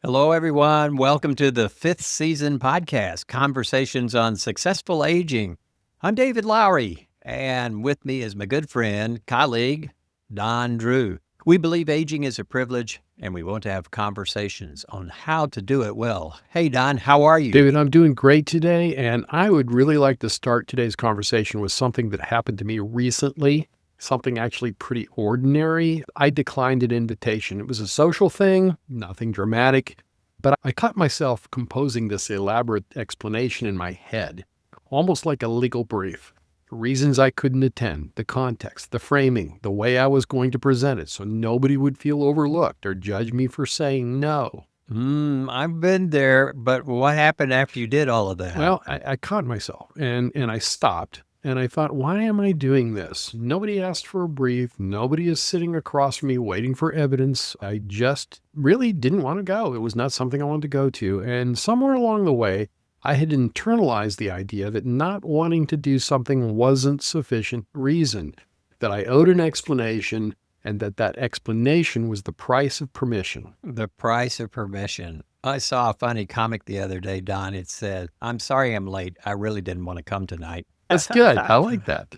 Hello, everyone. Welcome to the 5th season podcast, Conversations on Successful Aging. I'm David Lowry, and with me is my good friend, colleague, Don Drew. We believe aging is a privilege, and we want to have conversations on how to do it well. Hey, Don, how are you? David, I'm doing great today, and I would really like to start today's conversation with something that happened to me recently, something actually pretty ordinary. I declined an invitation. It was a social thing, nothing dramatic, but I caught myself composing this elaborate explanation in my head, almost like a legal brief. The reasons I couldn't attend, the context, the framing, the way I was going to present it so nobody would feel overlooked or judge me for saying no. I've been there, but what happened after you did all of that? Well, I caught myself and I stopped and I thought, why am I doing this? Nobody asked for a brief. Nobody is sitting across from me waiting for evidence. I just really didn't want to go. It was not something I wanted to go to. And somewhere along the way, I had internalized the idea that not wanting to do something wasn't sufficient reason, that I owed an explanation, and that explanation was the price of permission. The price of permission. I saw a funny comic the other day, Don. It said, "I'm sorry I'm late. I really didn't want to come tonight." That's good. I like that.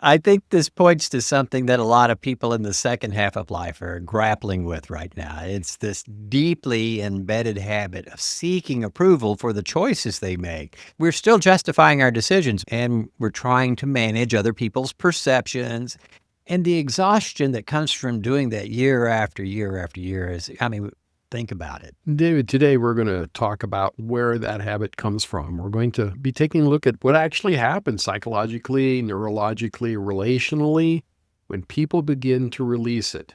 I think this points to something that a lot of people in the second half of life are grappling with right now. It's this deeply embedded habit of seeking approval for the choices they make. We're still justifying our decisions, and we're trying to manage other people's perceptions. And the exhaustion that comes from doing that year after year after year is, think about it. David, today we're going to talk about where that habit comes from. We're going to be taking a look at what actually happens psychologically, neurologically, relationally, when people begin to release it.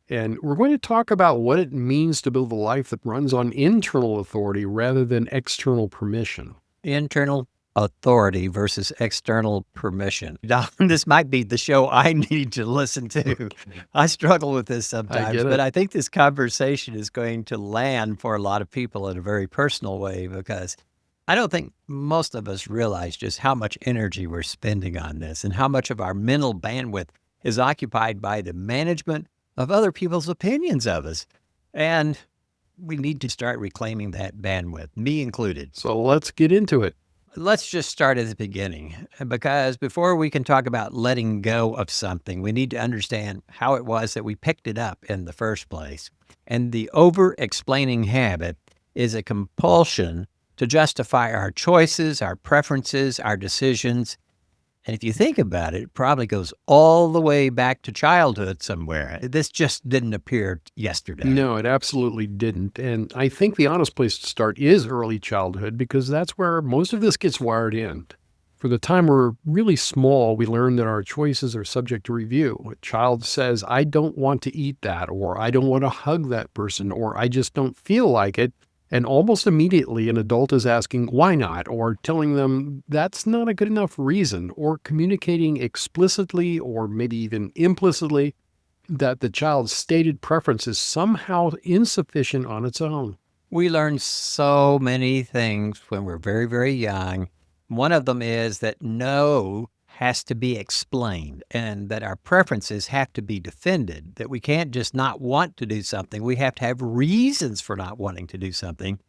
And we're going to talk about what it means to build a life that runs on internal authority rather than external permission. Internal authority versus external permission. Don, this might be the show I need to listen to. I struggle with this sometimes, but I think this conversation is going to land for a lot of people in a very personal way, because I don't think most of us realize just how much energy we're spending on this and how much of our mental bandwidth is occupied by the management of other people's opinions of us. And we need to start reclaiming that bandwidth, me included. So let's get into it. Let's just start at the beginning, because before we can talk about letting go of something, we need to understand how it was that we picked it up in the first place. And the over-explaining habit is a compulsion to justify our choices, our preferences, our decisions. And if you think about it, it probably goes all the way back to childhood somewhere. This just didn't appear yesterday. No, it absolutely didn't. And I think the honest place to start is early childhood, because that's where most of this gets wired in. For the time we're really small, we learn that our choices are subject to review. A child says, I don't want to eat that, or I don't want to hug that person, or I just don't feel like it. And almost immediately, an adult is asking, why not? Or telling them that's not a good enough reason, or communicating explicitly or maybe even implicitly that the child's stated preference is somehow insufficient on its own. We learn so many things when we're very, very young. One of them is that no has to be explained, and that our preferences have to be defended, that we can't just not want to do something. We have to have reasons for not wanting to do something,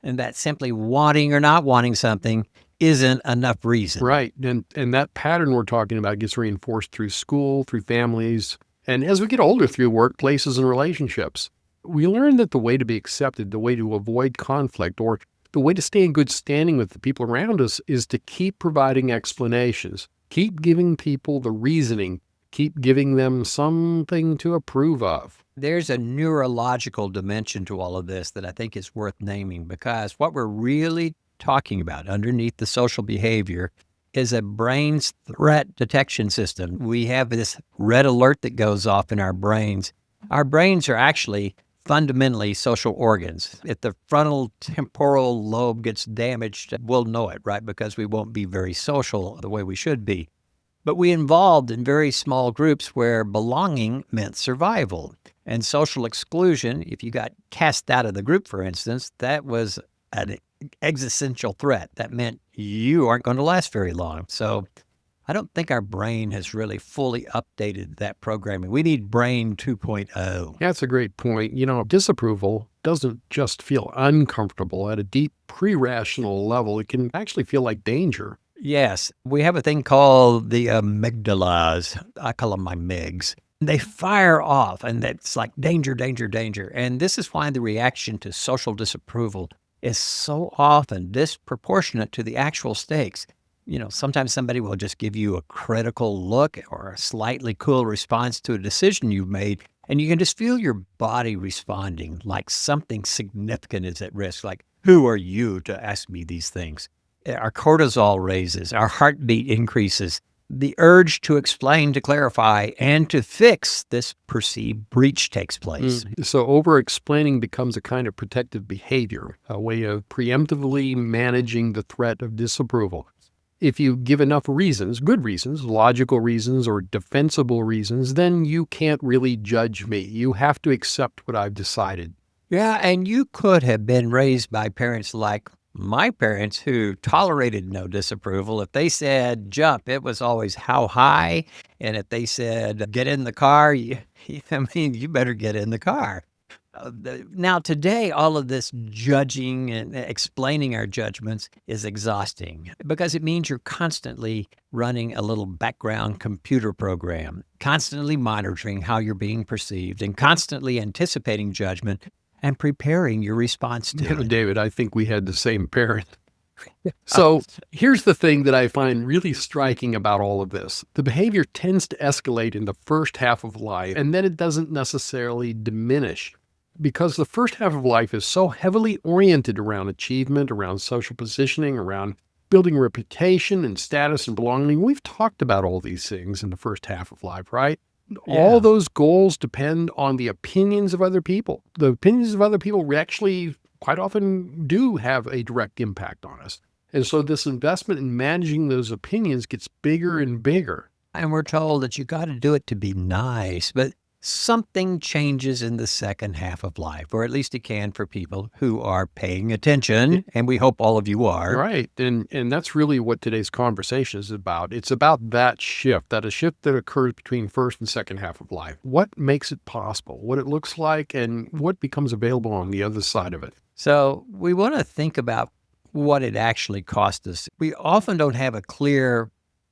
and that simply wanting or not wanting something isn't enough reason. Right. And that pattern we're talking about gets reinforced through school, through families, and as we get older, through workplaces and relationships. We learn that the way to be accepted, the way to avoid conflict, or the way to stay in good standing with the people around us is to keep providing explanations. Keep giving people the reasoning. Keep giving them something to approve of. There's a neurological dimension to all of this that I think is worth naming, because what we're really talking about underneath the social behavior is a brain's threat detection system. We have this red alert that goes off in our brains. Our brains are actually fundamentally social organs. If the frontal temporal lobe gets damaged, we'll know it, right? Because we won't be very social the way we should be. But we involved in very small groups where belonging meant survival. And social exclusion, if you got cast out of the group, for instance, that was an existential threat. That meant you aren't going to last very long. So I don't think our brain has really fully updated that programming. We need brain 2.0. That's a great point. Disapproval doesn't just feel uncomfortable at a deep pre-rational level. It can actually feel like danger. Yes, we have a thing called the amygdalas. I call them my MIGs. They fire off, and that's like danger, danger, danger. And this is why the reaction to social disapproval is so often disproportionate to the actual stakes. Sometimes somebody will just give you a critical look or a slightly cool response to a decision you've made, and you can just feel your body responding like something significant is at risk. Like, who are you to ask me these things? Our cortisol raises, our heartbeat increases. The urge to explain, to clarify, and to fix this perceived breach takes place. So over-explaining becomes a kind of protective behavior, a way of preemptively managing the threat of disapproval. If you give enough reasons, good reasons, logical reasons, or defensible reasons, then you can't really judge me. You have to accept what I've decided. Yeah, and you could have been raised by parents like my parents who tolerated no disapproval. If they said jump, it was always how high. And if they said get in the car, you better get in the car. Now, today, all of this judging and explaining our judgments is exhausting because it means you're constantly running a little background computer program, constantly monitoring how you're being perceived and constantly anticipating judgment and preparing your response to it. David, I think we had the same parent. So here's the thing that I find really striking about all of this. The behavior tends to escalate in the first half of life, and then it doesn't necessarily diminish. Because the first half of life is so heavily oriented around achievement, around social positioning, around building reputation and status and belonging. We've talked about all these things in the first half of life, right? Yeah. All those goals depend on the opinions of other people. The opinions of other people actually quite often do have a direct impact on us. And so this investment in managing those opinions gets bigger and bigger. And we're told that you got to do it to be nice, but something changes in the second half of life, or at least it can for people who are paying attention, and we hope all of you are. Right. And that's really what today's conversation is about. It's about that shift, a shift that occurs between first and second half of life. What makes it possible, what it looks like, and what becomes available on the other side of it. So we want to think about what it actually cost us. We often don't have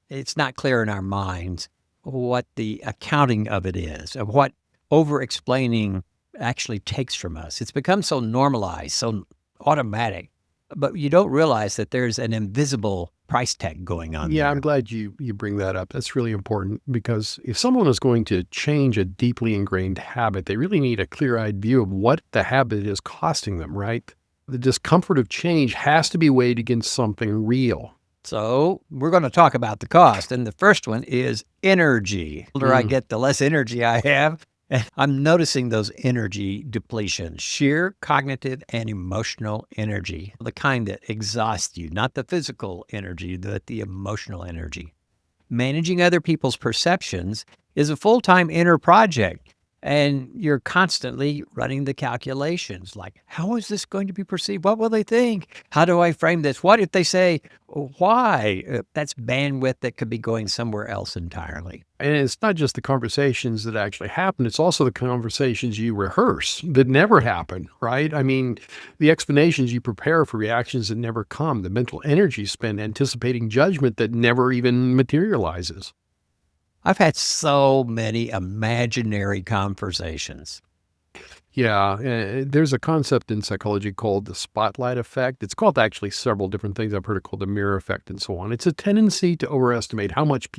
it's not clear in our minds what the accounting of it is, of what over-explaining actually takes from us. It's become so normalized, so automatic, but you don't realize that there's an invisible price tag going on. Yeah, there. I'm glad you bring that up. That's really important because if someone is going to change a deeply ingrained habit, they really need a clear-eyed view of what the habit is costing them, right? The discomfort of change has to be weighed against something real. So we're going to talk about the cost. And the first one is energy. The older I get, the less energy I have. And I'm noticing those energy depletions, sheer cognitive and emotional energy, the kind that exhausts you, not the physical energy, but the emotional energy. Managing other people's perceptions is a full-time inner project. And you're constantly running the calculations like, how is this going to be perceived? What will they think? How do I frame this? What if they say, why? That's bandwidth that could be going somewhere else entirely. And it's not just the conversations that actually happen. It's also the conversations you rehearse that never happen, right? I mean, the explanations you prepare for reactions that never come, the mental energy spent anticipating judgment that never even materializes. I've had so many imaginary conversations. Yeah, there's a concept in psychology called the spotlight effect. It's called actually several different things. I've heard it called the mirror effect and so on. It's a tendency to overestimate how much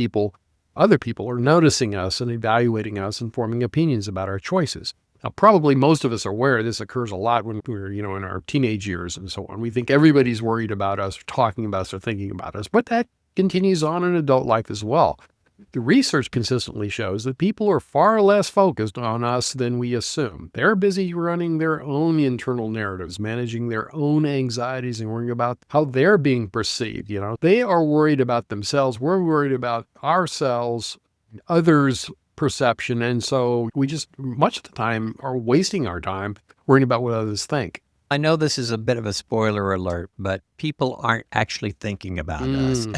other people are noticing us and evaluating us and forming opinions about our choices. Now, probably most of us are aware this occurs a lot when we're, in our teenage years and so on. We think everybody's worried about us, or talking about us, or thinking about us, but that continues on in adult life as well. The research consistently shows that people are far less focused on us than we assume. They're busy running their own internal narratives, managing their own anxieties and worrying about how they're being perceived. They are worried about themselves. We're worried about ourselves, others' perception. And so we just much of the time are wasting our time worrying about what others think. I know this is a bit of a spoiler alert, but people aren't actually thinking about us.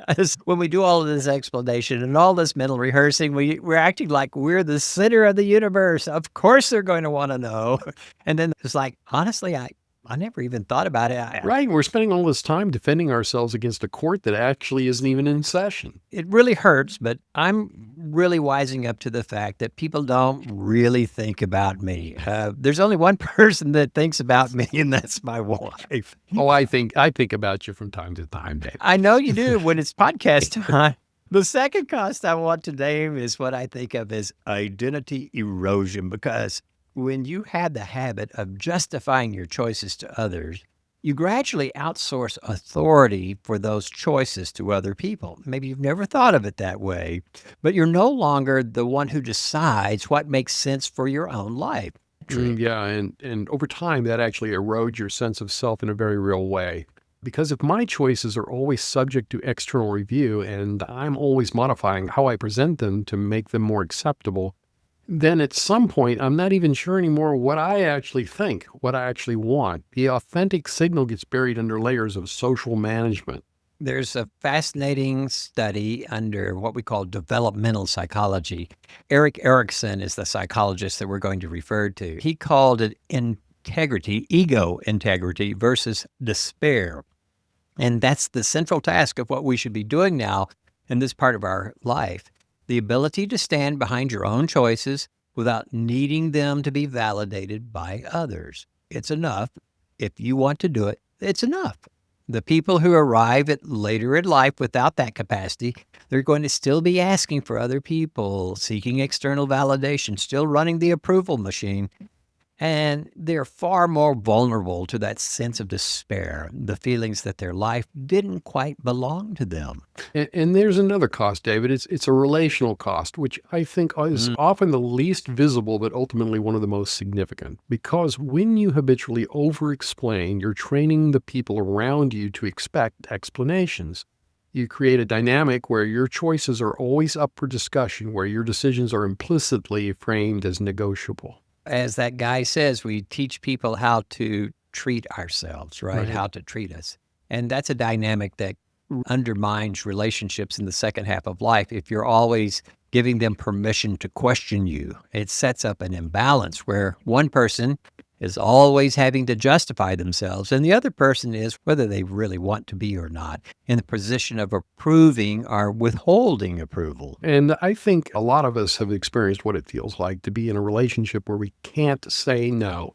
As when we do all of this explanation and all this mental rehearsing, we're acting like we're the center of the universe. Of course they're going to want to know. And then it's like, honestly, I never even thought about it. Right. We're spending all this time defending ourselves against a court that actually isn't even in session. It really hurts, but I'm really wising up to the fact that people don't really think about me. There's only one person that thinks about me, and that's my wife. Oh, I think about you from time to time, Dave. I know you do when it's podcast time. The second cost I want to name is what I think of as identity erosion, because when you have the habit of justifying your choices to others, you gradually outsource authority for those choices to other people. Maybe you've never thought of it that way, but you're no longer the one who decides what makes sense for your own life. Yeah, and over time, that actually erodes your sense of self in a very real way. Because if my choices are always subject to external review and I'm always modifying how I present them to make them more acceptable, then at some point, I'm not even sure anymore what I actually think, what I actually want. The authentic signal gets buried under layers of social management. There's a fascinating study under what we call developmental psychology. Erik Erikson is the psychologist that we're going to refer to. He called it integrity, ego integrity versus despair. And that's the central task of what we should be doing now in this part of our life. The ability to stand behind your own choices without needing them to be validated by others. It's enough. If you want to do it, it's enough. The people who arrive at later in life without that capacity, they're going to still be asking for other people, seeking external validation, still running the approval machine. And they're far more vulnerable to that sense of despair, the feelings that their life didn't quite belong to them. And there's another cost, David. It's a relational cost, which I think is often the least visible, but ultimately one of the most significant. Because when you habitually over-explain, you're training the people around you to expect explanations. You create a dynamic where your choices are always up for discussion, where your decisions are implicitly framed as negotiable. As that guy says, we teach people how to treat ourselves, right? How to treat us. And that's a dynamic that undermines relationships in the second half of life. If you're always giving them permission to question you, it sets up an imbalance where one person is always having to justify themselves, and the other person is, whether they really want to be or not, in the position of approving or withholding approval. And I think a lot of us have experienced what it feels like to be in a relationship where we can't say no,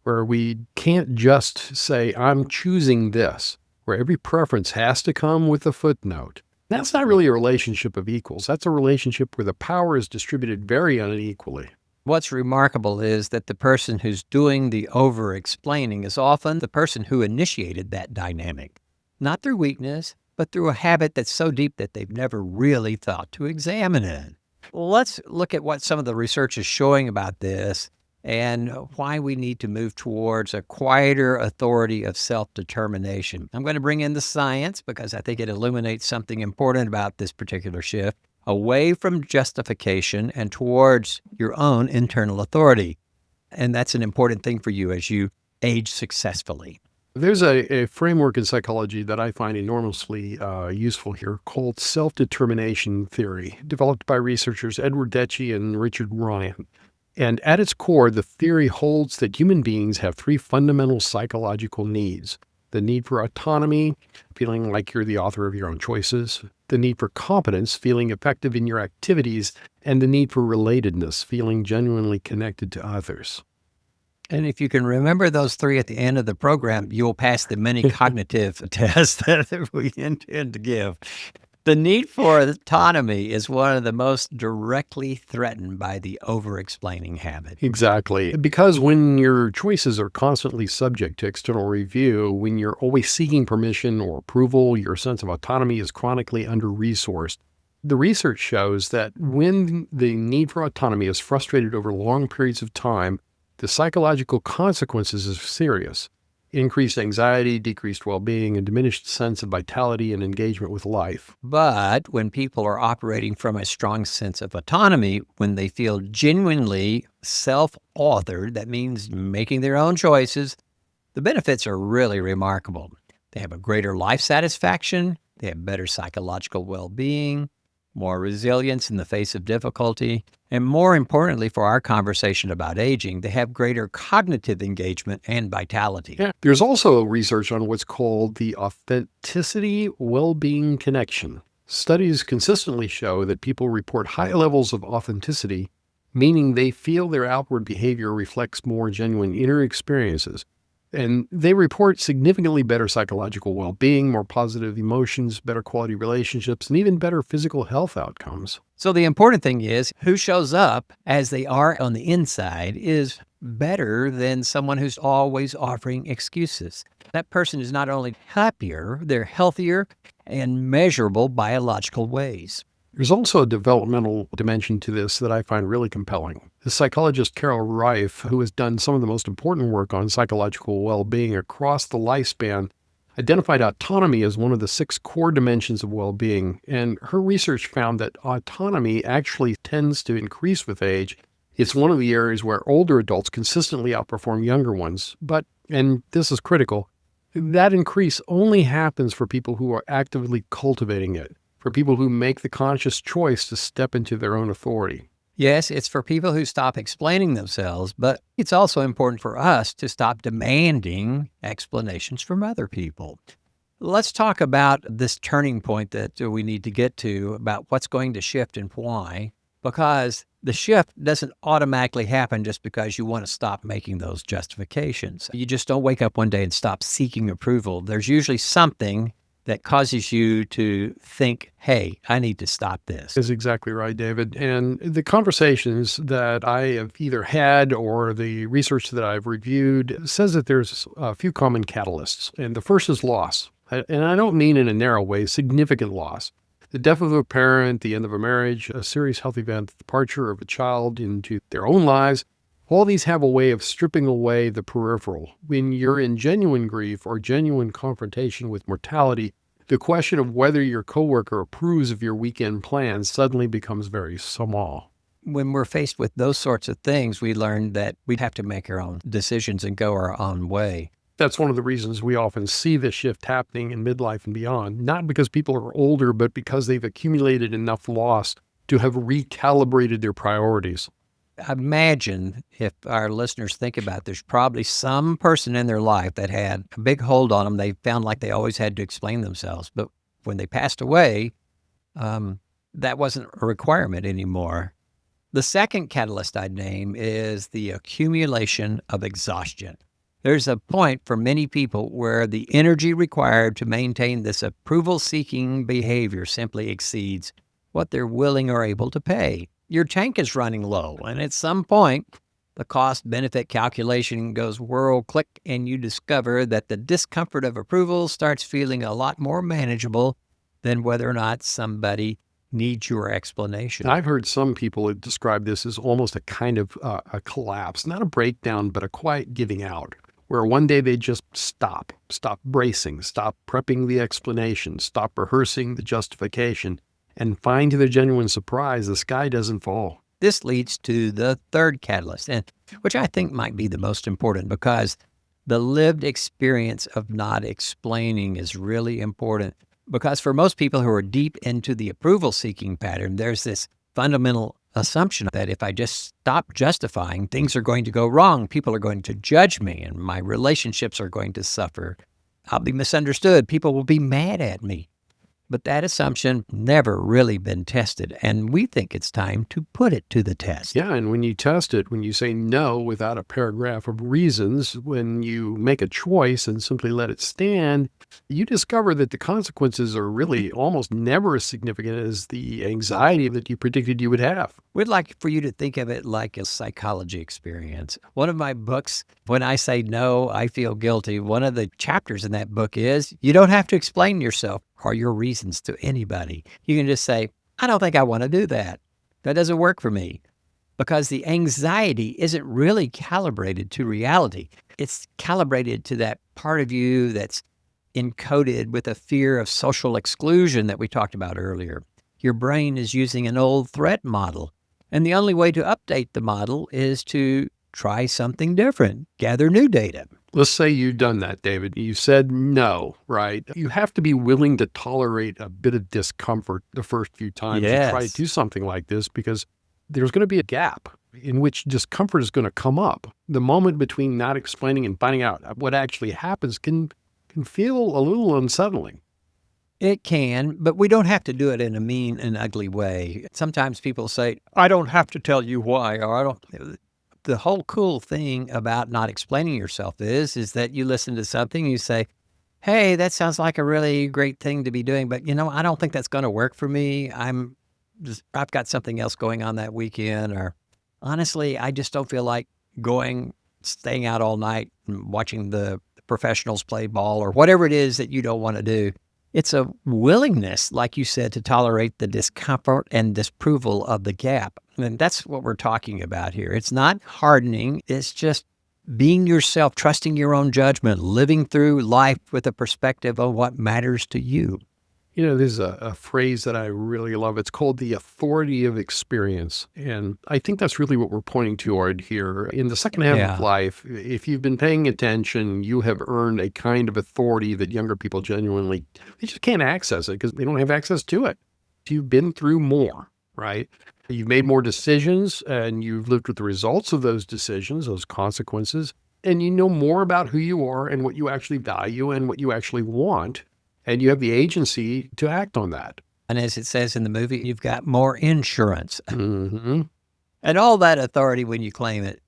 where we can't just say, I'm choosing this, where every preference has to come with a footnote. That's not really a relationship of equals. That's a relationship where the power is distributed very unequally. What's remarkable is that the person who's doing the over-explaining is often the person who initiated that dynamic, not through weakness, but through a habit that's so deep that they've never really thought to examine it. Let's look at what some of the research is showing about this and why we need to move towards a quieter authority of self-determination. I'm going to bring in the science because I think it illuminates something important about this particular shift, away from justification and towards your own internal authority. And that's an important thing for you as you age successfully. There's a framework in psychology that I find enormously useful here called self-determination theory, developed by researchers Edward Deci and Richard Ryan. And at its core, the theory holds that human beings have three fundamental psychological needs: the need for autonomy, feeling like you're the author of your own choices; the need for competence, feeling effective in your activities; and the need for relatedness, feeling genuinely connected to others. And if you can remember those three at the end of the program, you'll pass the many cognitive tests that we intend to give. The need for autonomy is one of the most directly threatened by the over-explaining habit. Exactly. Because when your choices are constantly subject to external review, when you're always seeking permission or approval, your sense of autonomy is chronically under-resourced. The research shows that when the need for autonomy is frustrated over long periods of time, the psychological consequences are serious. Increased anxiety, decreased well-being, and diminished sense of vitality and engagement with life. But when people are operating from a strong sense of autonomy, when they feel genuinely self-authored, that means making their own choices, the benefits are really remarkable. They have a greater life satisfaction, They have better psychological well-being, more resilience in the face of difficulty, and more importantly for our conversation about aging, they have greater cognitive engagement and vitality. Yeah. There's also research on what's called the authenticity well-being connection. Studies consistently show that people report high levels of authenticity, meaning they feel their outward behavior reflects more genuine inner experiences. And they report significantly better psychological well-being, more positive emotions, better quality relationships, and even better physical health outcomes. So the important thing is who shows up as they are on the inside is better than someone who's always offering excuses. That person is not only happier, they're healthier and measurable biological ways. There's also a developmental dimension to this that I find really compelling. The psychologist Carol Reif, who has done some of the most important work on psychological well-being across the lifespan, identified autonomy as one of the 6 core dimensions of well-being, and her research found that autonomy actually tends to increase with age. It's one of the areas where older adults consistently outperform younger ones, but, and this is critical, that increase only happens for people who are actively cultivating it, for people who make the conscious choice to step into their own authority. Yes, it's for people who stop explaining themselves, but it's also important for us to stop demanding explanations from other people. Let's talk about this turning point that we need to get to about what's going to shift and why, because the shift doesn't automatically happen just because you want to stop making those justifications. You just don't wake up one day and stop seeking approval. There's usually something that causes you to think, hey, I need to stop this. That's exactly right, David. And the conversations that I have either had or the research that I've reviewed says that there's a few common catalysts. And the first is loss. And I don't mean in a narrow way, significant loss. The death of a parent, the end of a marriage, a serious health event, the departure of a child into their own lives, all these have a way of stripping away the peripheral. When you're in genuine grief or genuine confrontation with mortality, the question of whether your coworker approves of your weekend plans suddenly becomes very small. When we're faced with those sorts of things, we learn that we have to make our own decisions and go our own way. That's one of the reasons we often see this shift happening in midlife and beyond, not because people are older, but because they've accumulated enough loss to have recalibrated their priorities. Imagine if our listeners think about it, there's probably some person in their life that had a big hold on them. They found like they always had to explain themselves. But when they passed away, that wasn't a requirement anymore. The second catalyst I'd name is the accumulation of exhaustion. There's a point for many people where the energy required to maintain this approval-seeking behavior simply exceeds what they're willing or able to pay. Your tank is running low, and at some point, the cost-benefit calculation goes whirl, click, and you discover that the discomfort of approval starts feeling a lot more manageable than whether or not somebody needs your explanation. I've heard some people describe this as almost a kind of a collapse, not a breakdown, but a quiet giving out, where one day they just stop bracing, stop prepping the explanation, stop rehearsing the justification, and find to their genuine surprise, the sky doesn't fall. This leads to the third catalyst, and which I think might be the most important because the lived experience of not explaining is really important. Because for most people who are deep into the approval-seeking pattern, there's this fundamental assumption that if I just stop justifying, things are going to go wrong. People are going to judge me, and my relationships are going to suffer. I'll be misunderstood. People will be mad at me. But that assumption never really been tested, and we think it's time to put it to the test. Yeah, and when you test it, when you say no without a paragraph of reasons, when you make a choice and simply let it stand, you discover that the consequences are really almost never as significant as the anxiety that you predicted you would have. We'd like for you to think of it like a psychology experience. One of my books, when I say no, I feel guilty, one of the chapters in that book is you don't have to explain yourself or your reasons to anybody. You can just say, I don't think I want to do that. That doesn't work for me. Because the anxiety isn't really calibrated to reality. It's calibrated to that part of you that's encoded with a fear of social exclusion that we talked about earlier. Your brain is using an old threat model. And the only way to update the model is to try something different, gather new data. Let's say you've done that, David. You said no, right? You have to be willing to tolerate a bit of discomfort the first few times you try to Yes. do something like this, because there's going to be a gap in which discomfort is going to come up. The moment between not explaining and finding out what actually happens can feel a little unsettling. It can, but we don't have to do it in a mean and ugly way. Sometimes people say, I don't have to tell you why, or I don't. The whole cool thing about not explaining yourself is that you listen to something, you say, hey, that sounds like a really great thing to be doing, but I don't think that's going to work for me. I've got something else going on that weekend, or honestly, I just don't feel like staying out all night and watching the professionals play ball, or whatever it is that you don't want to do. It's a willingness, like you said, to tolerate the discomfort and disapproval of the gap. And that's what we're talking about here. It's not hardening. It's just being yourself, trusting your own judgment, living through life with a perspective of what matters to you. There's a phrase that I really love. It's called the authority of experience. And I think that's really what we're pointing toward here. In the second half of Yeah. life, if you've been paying attention, you have earned a kind of authority that younger people they just can't access it because they don't have access to it. You've been through more, right? You've made more decisions and you've lived with the results of those decisions, those consequences, and you know more about who you are and what you actually value and what you actually want. And you have the agency to act on that. And as it says in the movie, you've got more insurance. Mm-hmm. And all that authority, when you claim it,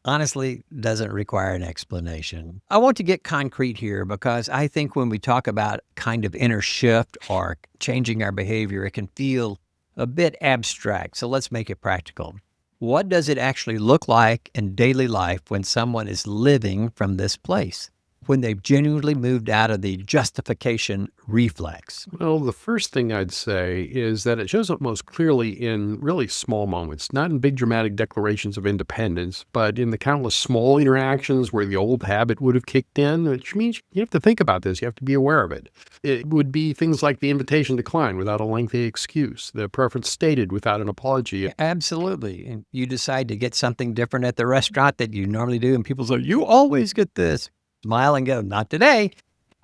honestly doesn't require an explanation. I want to get concrete here because I think when we talk about kind of inner shift or changing our behavior, it can feel a bit abstract. So let's make it practical. What does it actually look like in daily life when someone is living from this place? When they've genuinely moved out of the justification reflex? Well, the first thing I'd say is that it shows up most clearly in really small moments, not in big dramatic declarations of independence, but in the countless small interactions where the old habit would have kicked in, which means you have to think about this. You have to be aware of it. It would be things like the invitation declined without a lengthy excuse, the preference stated without an apology. Absolutely. And you decide to get something different at the restaurant that you normally do, and people say, you always get this. Smile and go, not today.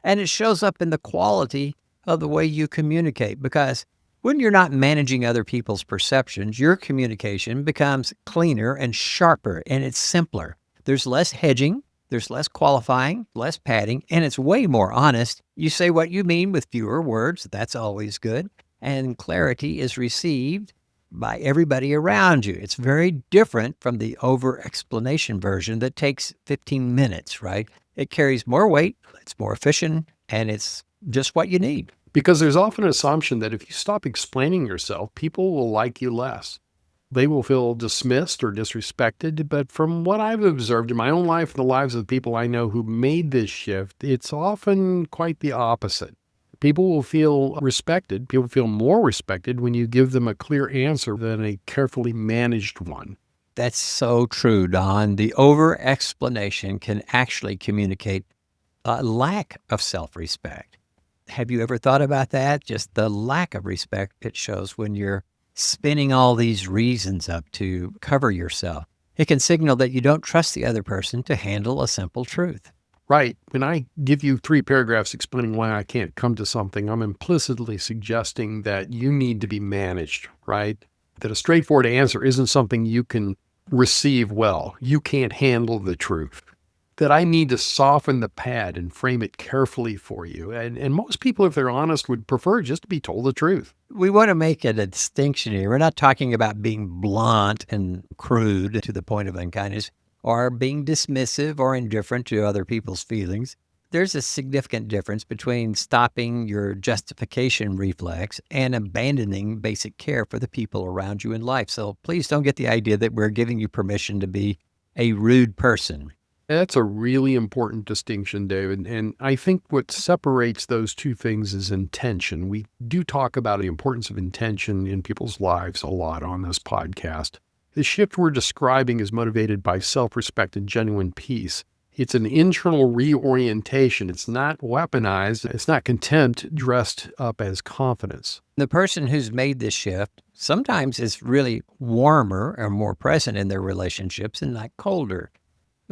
And it shows up in the quality of the way you communicate, because when you're not managing other people's perceptions, your communication becomes cleaner and sharper, and it's simpler. There's less hedging, there's less qualifying, less padding, and it's way more honest. You say what you mean with fewer words. That's always good. And clarity is received by everybody around you. It's very different from the over-explanation version that takes 15 minutes, right? It carries more weight, it's more efficient, and it's just what you need. Because there's often an assumption that if you stop explaining yourself, people will like you less. They will feel dismissed or disrespected. But from what I've observed in my own life and the lives of the people I know who made this shift, it's often quite the opposite. People will feel respected. People feel more respected when you give them a clear answer than a carefully managed one. That's so true, Don. The over-explanation can actually communicate a lack of self-respect. Have you ever thought about that? Just the lack of respect it shows when you're spinning all these reasons up to cover yourself. It can signal that you don't trust the other person to handle a simple truth. Right. When I give you 3 paragraphs explaining why I can't come to something, I'm implicitly suggesting that you need to be managed, right? That a straightforward answer isn't something you can receive well. You can't handle the truth. That I need to soften the pad and frame it carefully for you. And most people, if they're honest, would prefer just to be told the truth. We want to make a distinction here. We're not talking about being blunt and crude to the point of unkindness, or being dismissive or indifferent to other people's feelings. There's a significant difference between stopping your justification reflex and abandoning basic care for the people around you in life. So please don't get the idea that we're giving you permission to be a rude person. That's a really important distinction, David. And I think what separates those two things is intention. We do talk about the importance of intention in people's lives a lot on this podcast. The shift we're describing is motivated by self-respect and genuine peace. It's an internal reorientation. It's not weaponized. It's not contempt dressed up as confidence. The person who's made this shift sometimes is really warmer or more present in their relationships and not colder.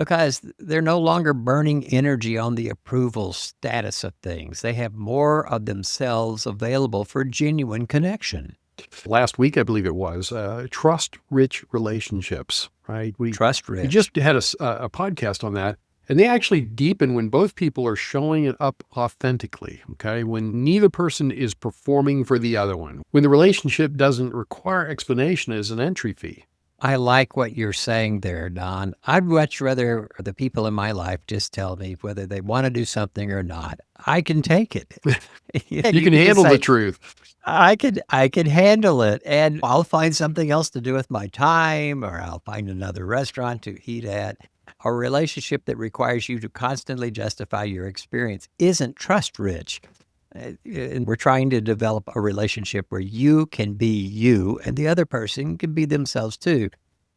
because they're no longer burning energy on the approval status of things. They have more of themselves available for genuine connection. Last week, I believe it was, trust-rich relationships, right? Trust We rich. just had a podcast on that, and they actually deepen when both people are showing it up authentically, okay? When neither person is performing for the other one, when the relationship doesn't require explanation as an entry fee. I like what you're saying there, Don. I'd much rather the people in my life just tell me whether they want to do something or not. I can take it. You You can can just handle the say, truth. I could handle it, and I'll find something else to do with my time, or I'll find another restaurant to eat at. A relationship that requires you to constantly justify your experience isn't trust rich. And we're trying to develop a relationship where you can be you and the other person can be themselves too.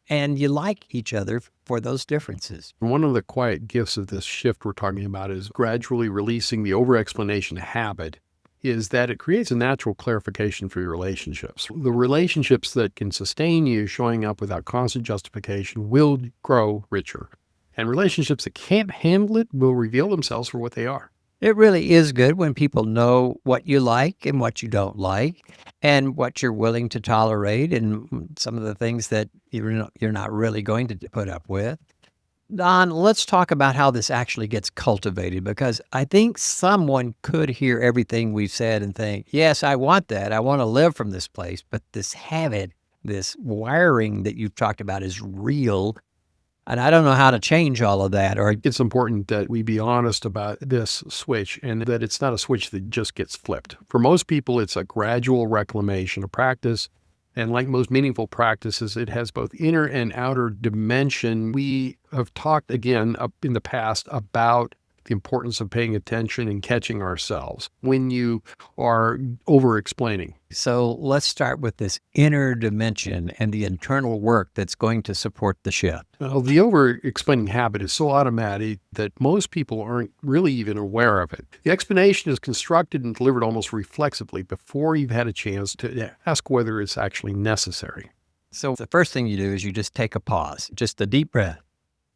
And you like each other for those differences. One of the quiet gifts of this shift we're talking about is gradually releasing the over-explanation habit, is that it creates a natural clarification for your relationships. The relationships that can sustain you showing up without constant justification will grow richer. And relationships that can't handle it will reveal themselves for what they are. It really is good when people know what you like and what you don't like, and what you're willing to tolerate, and some of the things that you're not really going to put up with. Don, let's talk about how this actually gets cultivated, because I think someone could hear everything we've said and think, yes, I want that. I want to live from this place. But this habit, this wiring that you've talked about is real. And I don't know how to change all of that. Or It's important that we be honest about this switch and that it's not a switch that just gets flipped. For most people, it's a gradual reclamation of practice. And like most meaningful practices, it has both inner and outer dimension. We have talked again up in the past about the importance of paying attention and catching ourselves when you are over-explaining. so let's start with this inner dimension and the internal work that's going to support the shift. Well, the over-explaining habit is so automatic that most people aren't really even aware of it. The explanation is constructed and delivered almost reflexively before you've had a chance to ask whether it's actually necessary. So the first thing you do is you just take a pause, just a deep breath.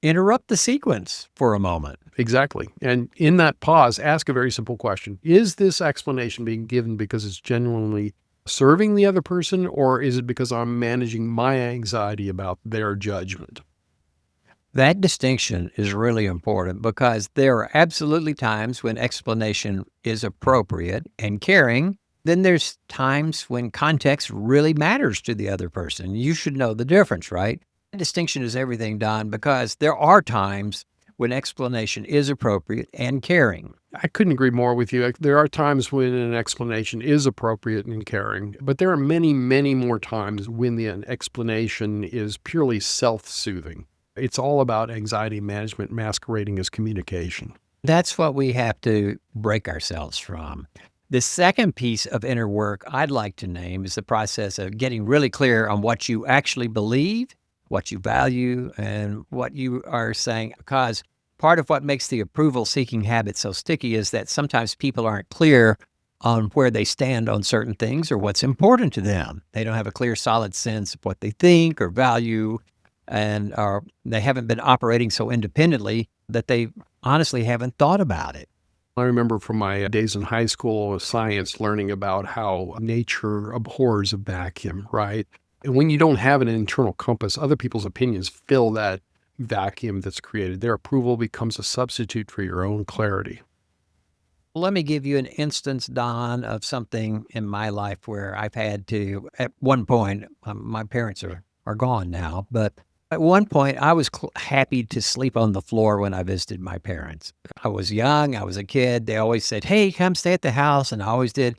Interrupt the sequence for a moment. Exactly. And in that pause, ask a very simple question. Is this explanation being given because it's genuinely serving the other person, or is it because I'm managing my anxiety about their judgment? That distinction is really important, because there are absolutely times when explanation is appropriate and caring. Then there's times when context really matters to the other person. You should know the difference, right? That distinction is everything, Don, because there are times when explanation is appropriate and caring. I couldn't agree more with you. There are times when an explanation is appropriate and caring, but there are many, many more times when the explanation is purely self-soothing. It's all about anxiety management masquerading as communication. That's what we have to break ourselves from. The second piece of inner work I'd like to name is the process of getting really clear on what you actually believe, what you value, and what you are saying. Because part of what makes the approval-seeking habit so sticky is that sometimes people aren't clear on where they stand on certain things or what's important to them. They don't have a clear, solid sense of what they think or value, and they haven't been operating so independently that they honestly haven't thought about it. I remember from my days in high school with science learning about how nature abhors a vacuum, right? And when you don't have an internal compass, other people's opinions fill that vacuum that's created. Their approval becomes a substitute for your own clarity. Let me give you an instance, Don, of something in my life where I've had to, at one point, my parents are gone now, but at one point I was happy to sleep on the floor when I visited my parents. I was young, I was a kid. They always said, hey, come stay at the house, and I always did.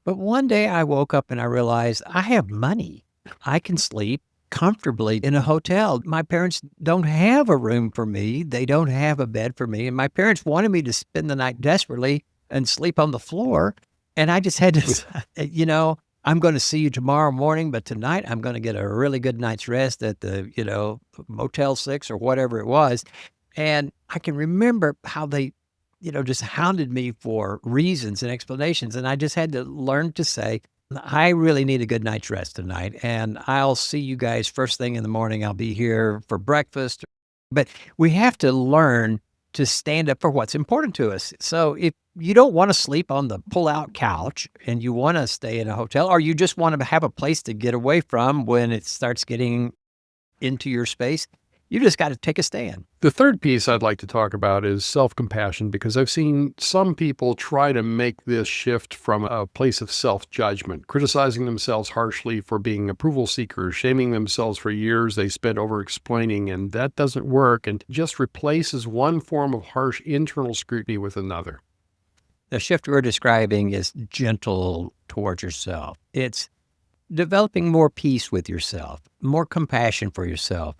But one day I woke up and I realized I have money. I can sleep comfortably in a hotel. My parents don't have a room for me. They don't have a bed for me. And my parents wanted me to spend the night desperately and sleep on the floor. And I just had to say, I'm going to see you tomorrow morning, but tonight I'm going to get a really good night's rest at the, Motel 6 or whatever it was. And I can remember how they, just hounded me for reasons and explanations. And I just had to learn to say, I really need a good night's rest tonight, and I'll see you guys first thing in the morning. I'll be here for breakfast But we have to learn to stand up for what's important to us. So if you don't want to sleep on the pull-out couch and you want to stay in a hotel, or you just want to have a place to get away from when it starts getting into your space, you just got to take a stand. The third piece I'd like to talk about is self-compassion, because I've seen some people try to make this shift from a place of self-judgment, criticizing themselves harshly for being approval seekers, shaming themselves for years they spent over-explaining, and that doesn't work, and just replaces one form of harsh internal scrutiny with another. The shift we're describing is gentle towards yourself. It's developing more peace with yourself, more compassion for yourself.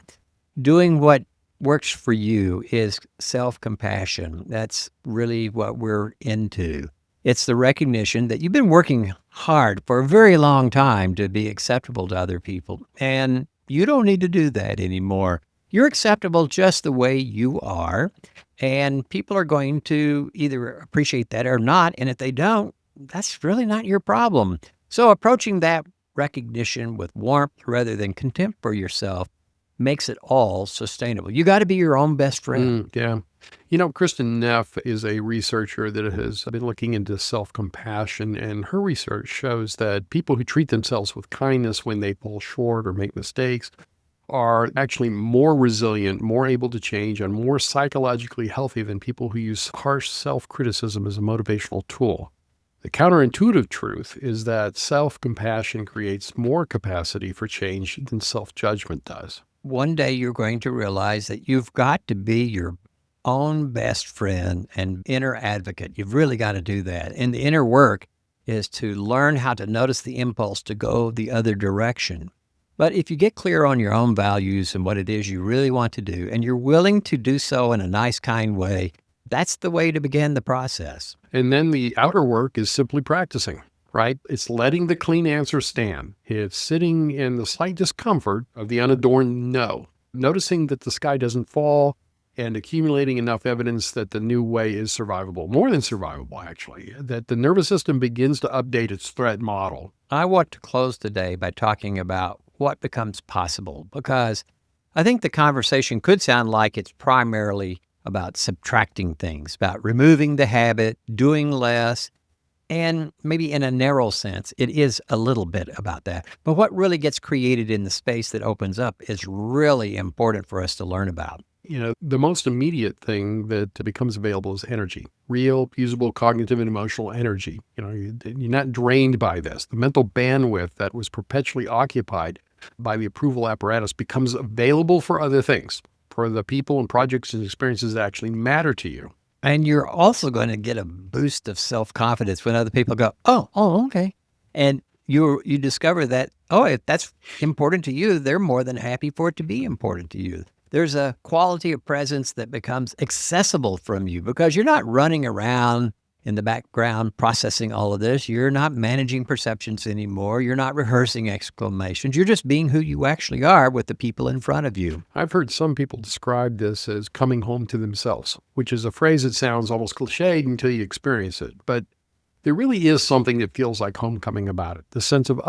Doing what works for you is self-compassion. That's really what we're into. It's the recognition that you've been working hard for a very long time to be acceptable to other people, and you don't need to do that anymore. You're acceptable just the way you are, and people are going to either appreciate that or not, and if they don't, that's really not your problem. So approaching that recognition with warmth rather than contempt for yourself makes it all sustainable. You got to be your own best friend. Yeah. You know, Kristen Neff is a researcher that has been looking into self-compassion, and her research shows that people who treat themselves with kindness when they fall short or make mistakes are actually more resilient, more able to change, and more psychologically healthy than people who use harsh self-criticism as a motivational tool. The counterintuitive truth is that self-compassion creates more capacity for change than self-judgment does. One day you're going to realize that you've got to be your own best friend and inner advocate. You've really got to do that. And the inner work is to learn how to notice the impulse to go the other direction. But if you get clear on your own values and what it is you really want to do, and you're willing to do so in a nice, kind way, that's the way to begin the process. And then the outer work is simply practicing, right? It's letting the clean answer stand. It's sitting in the slight discomfort of the unadorned no, noticing that the sky doesn't fall, and accumulating enough evidence that the new way is survivable, more than survivable, actually, that the nervous system begins to update its threat model. I want to close today by talking about what becomes possible, because I think the conversation could sound like it's primarily about subtracting things, about removing the habit, doing less, and maybe in a narrow sense, it is a little bit about that. But what really gets created in the space that opens up is really important for us to learn about. You know, the most immediate thing that becomes available is energy, real, usable, cognitive, and emotional energy. You know, you're not drained by this. The mental bandwidth that was perpetually occupied by the approval apparatus becomes available for other things, for the people and projects and experiences that actually matter to you. And you're also going to get a boost of self-confidence when other people go, oh, okay. And you discover that, if that's important to you, they're more than happy for it to be important to you. There's a quality of presence that becomes accessible from you because you're not running around in the background processing all of this. You're not managing perceptions anymore. You're not rehearsing exclamations. You're just being who you actually are with the people in front of you. I've heard some people describe this as coming home to themselves, which is a phrase that sounds almost cliched until you experience it. But there really is something that feels like homecoming about it. The sense of,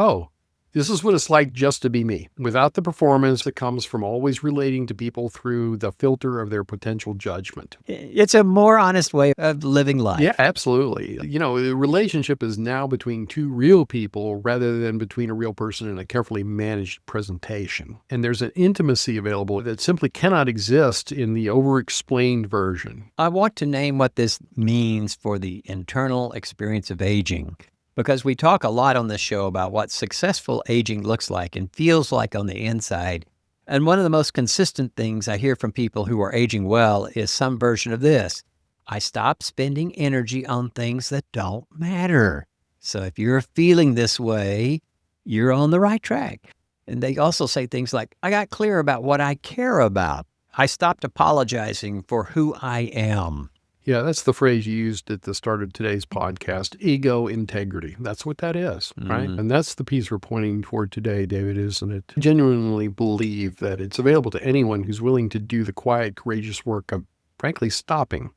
this is what it's like just to be me, without the performance that comes from always relating to people through the filter of their potential judgment. It's a more honest way of living life. Yeah, absolutely. You know, the relationship is now between two real people rather than between a real person and a carefully managed presentation. And there's an intimacy available that simply cannot exist in the over-explained version. I want to name what this means for the internal experience of aging, because we talk a lot on this show about what successful aging looks like and feels like on the inside. And one of the most consistent things I hear from people who are aging well is some version of this: I stopped spending energy on things that don't matter. So if you're feeling this way, you're on the right track. And they also say things like, I got clear about what I care about. I stopped apologizing for who I am. Yeah, that's the phrase you used at the start of today's podcast, ego integrity. That's what that is, right? And that's the piece we're pointing toward today, David, isn't it? Genuinely believe that it's available to anyone who's willing to do the quiet, courageous work of, frankly, stopping.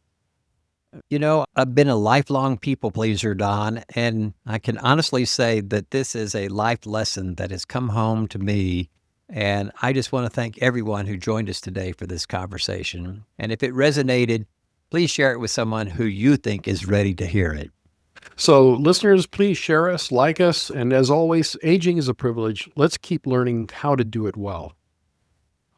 You know, I've been a lifelong people pleaser, Don, and I can honestly say that this is a life lesson that has come home to me And I just want to thank everyone who joined us today for this conversation. And if it resonated, please share it with someone who you think is ready to hear it. So, listeners, please share us, like us, and as always, aging is a privilege. Let's keep learning how to do it well.